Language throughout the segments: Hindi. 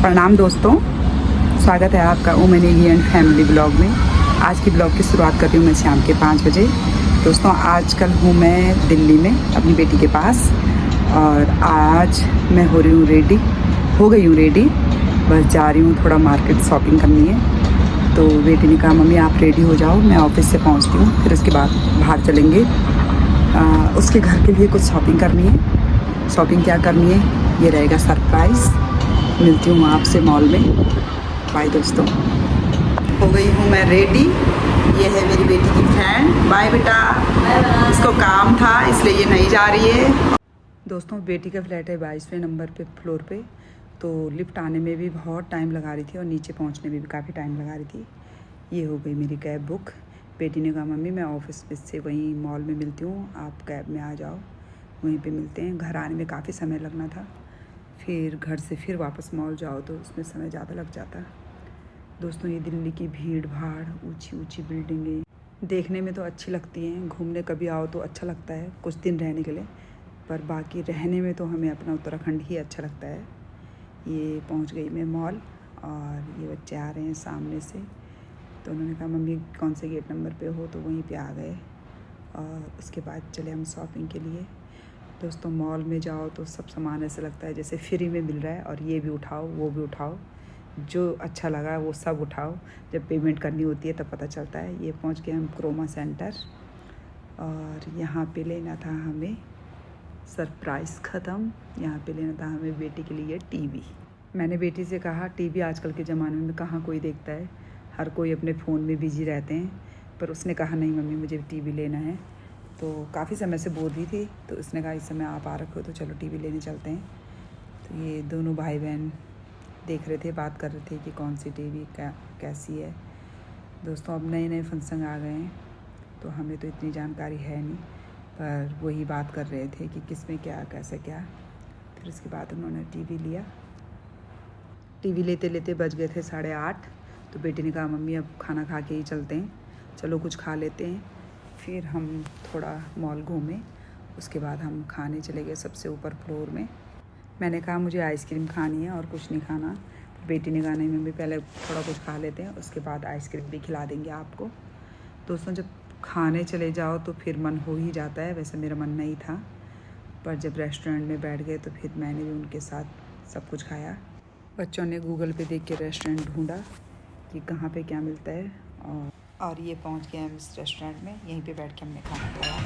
प्रणाम दोस्तों, स्वागत है आपका ओमेनेगी एंड फैमिली ब्लॉग में। आज की ब्लॉग की शुरुआत कर रही हूँ मैं शाम के 5 बजे। दोस्तों आजकल हूँ मैं दिल्ली में अपनी बेटी के पास और आज मैं हो गई हूँ रेडी। बस जा रही हूँ, थोड़ा मार्केट शॉपिंग करनी है। तो बेटी ने कहा मम्मी आप रेडी हो जाओ, मैं ऑफिस से पहुँचती हूँ, फिर उसके बाद बाहर चलेंगे। उसके घर के लिए कुछ शॉपिंग करनी है। शॉपिंग क्या करनी है ये रहेगा सरप्राइज़। मिलती हूँ आपसे मॉल में। बाय दोस्तों। हो गई हूँ मैं रेडी। ये है मेरी बेटी की फ्रेंड। बाय बेटा। इसको काम था इसलिए ये नहीं जा रही है। दोस्तों बेटी का फ्लैट है 22वें नंबर पे फ्लोर पे। तो लिफ्ट आने में भी बहुत टाइम लगा रही थी और नीचे पहुँचने में भी काफ़ी टाइम लगा रही थी। ये हो गई मेरी कैब बुक। बेटी ने कहा मम्मी मैं ऑफिस से वहीं मॉल में मिलती हूँ, आप कैब में आ जाओ, वहीं पे मिलते हैं। घर आने में काफ़ी समय लगना था, फिर घर से फिर वापस मॉल जाओ तो उसमें समय ज़्यादा लग जाता। दोस्तों ये दिल्ली की भीड़ भाड़, ऊंची ऊंची बिल्डिंगें देखने में तो अच्छी लगती हैं, घूमने कभी आओ तो अच्छा लगता है कुछ दिन रहने के लिए, पर बाकी रहने में तो हमें अपना उत्तराखंड ही अच्छा लगता है। ये पहुंच गई मैं मॉल और ये बच्चे आ रहे हैं सामने से। तो उन्होंने कहा मम्मी कौन से गेट नंबर पे हो, तो वहीं पे आ गए और उसके बाद चले हम शॉपिंग के लिए। दोस्तों मॉल में जाओ तो सब सामान ऐसा लगता है जैसे फ्री में मिल रहा है, और ये भी उठाओ वो भी उठाओ, जो अच्छा लगा वो सब उठाओ। जब पेमेंट करनी होती है तब पता चलता है। ये पहुंच गए हम क्रोमा सेंटर और यहाँ पे लेना था हमें सरप्राइज़ ख़त्म। यहाँ पे लेना था हमें बेटी के लिए टीवी। मैंने बेटी से कहा टीवी आजकल के ज़माने में कहाँ कोई देखता है, हर कोई अपने फ़ोन में बिजी रहते हैं। पर उसने कहा नहीं मम्मी मुझे टीवी लेना है। तो काफ़ी समय से बोल रही थी, तो उसने कहा इस समय आप आ रखे हो तो चलो टीवी लेने चलते हैं। तो ये दोनों भाई बहन देख रहे थे, बात कर रहे थे कि कौन सी टीवी कैसी है। दोस्तों अब नए नए फंक्शन आ गए हैं तो हमें तो इतनी जानकारी है नहीं, पर वही बात कर रहे थे कि किस में क्या कैसे क्या। फिर उसके बाद उन्होंने टीवी लिया। टीवी लेते लेते बज गए थे 8:30। तो बेटी ने कहा मम्मी अब खाना खा के ही चलते हैं, चलो कुछ खा लेते हैं। फिर हम थोड़ा मॉल घूमे, उसके बाद हम खाने चले गए सबसे ऊपर फ्लोर में। मैंने कहा मुझे आइसक्रीम खानी है और कुछ नहीं खाना। बेटी ने कहा नहीं मम्मी पहले थोड़ा कुछ खा लेते हैं, उसके बाद आइसक्रीम भी खिला देंगे आपको। दोस्तों जब खाने चले जाओ तो फिर मन हो ही जाता है, वैसे मेरा मन नहीं था, पर जब रेस्टोरेंट में बैठ गए तो फिर मैंने भी उनके साथ सब कुछ खाया। बच्चों ने गूगल पे देख के रेस्टोरेंट ढूंढा कि कहाँ पे क्या मिलता है, और ये पहुँच गए हम इस रेस्टोरेंट में। यहीं पे बैठ के हमने खाना खाया।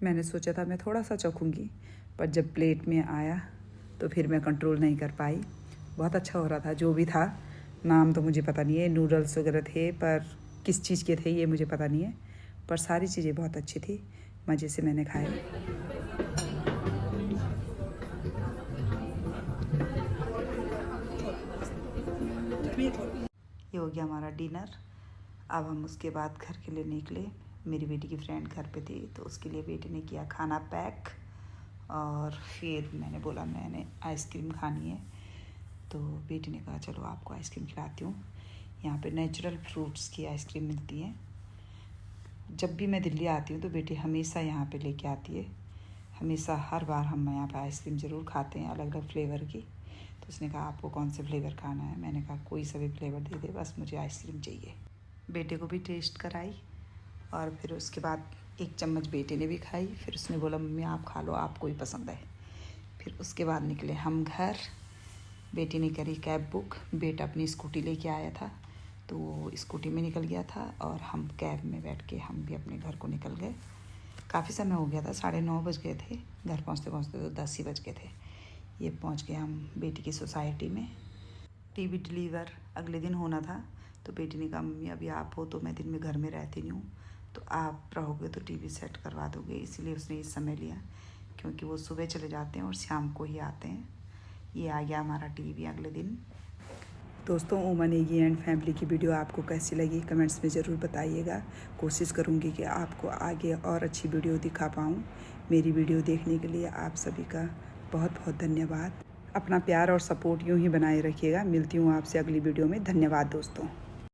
मैंने सोचा था मैं थोड़ा सा चखूँगी, पर जब प्लेट में आया तो फिर मैं कंट्रोल नहीं कर पाई। बहुत अच्छा हो रहा था जो भी था। नाम तो मुझे पता नहीं है, नूडल्स वगैरह थे, पर किस चीज़ के थे ये मुझे पता नहीं है, पर सारी चीज़ें बहुत अच्छी थी, मज़े से मैंने खाया। ये हो गया हमारा डिनर। अब हम उसके बाद घर के लिए निकले। मेरी बेटी की फ्रेंड घर पे थी तो उसके लिए बेटी ने किया खाना पैक, और फिर मैंने बोला मैंने आइसक्रीम खानी है, तो बेटी ने कहा चलो आपको आइसक्रीम खिलाती हूँ। यहाँ पे नेचुरल फ्रूट्स की आइसक्रीम मिलती है। जब भी मैं दिल्ली आती हूँ तो बेटी हमेशा यहाँ पे लेके आती है, हमेशा हर बार हम यहाँ पे आइसक्रीम ज़रूर खाते हैं अलग अलग फ्लेवर की। तो उसने कहा आपको कौन से फ्लेवर खाना है, मैंने कहा कोई सा भी फ्लेवर दे दे, बस मुझे आइसक्रीम चाहिए। बेटे को भी टेस्ट कराई और फिर उसके बाद 1 चम्मच बेटे ने भी खाई। फिर उसने बोला मम्मी आप खा लो, आपको ही पसंद है। फिर उसके बाद निकले हम घर। बेटी ने करी कैब बुक, बेटा अपनी स्कूटी लेके आया था तो वो स्कूटी में निकल गया था और हम कैब में बैठ के हम भी अपने घर को निकल गए। काफ़ी समय हो गया था, 9:30 बज गए थे। घर पहुँचते पहुँचते तो 10 ही बज गए थे। ये पहुँच गए हम बेटी की सोसाइटी में। टीवी डिलीवर अगले दिन होना था तो बेटी ने कहा मम्मी अभी आप हो तो मैं दिन में घर में रहती नहीं हूँ, तो आप रहोगे तो टीवी सेट करवा दोगे, इसीलिए उसने इस समय लिया, क्योंकि वो सुबह चले जाते हैं और शाम को ही आते हैं। ये आ गया हमारा टीवी अगले दिन। दोस्तों, ओमन एगी एंड फैमिली की वीडियो आपको कैसी लगी कमेंट्स में ज़रूर बताइएगा। कोशिश करूँगी कि आपको आगे और अच्छी वीडियो दिखा पाऊँ। मेरी वीडियो देखने के लिए आप सभी का बहुत बहुत धन्यवाद। अपना प्यार और सपोर्ट यूँ ही बनाए रखिएगा। मिलती हूँ आपसे अगली वीडियो में। धन्यवाद दोस्तों।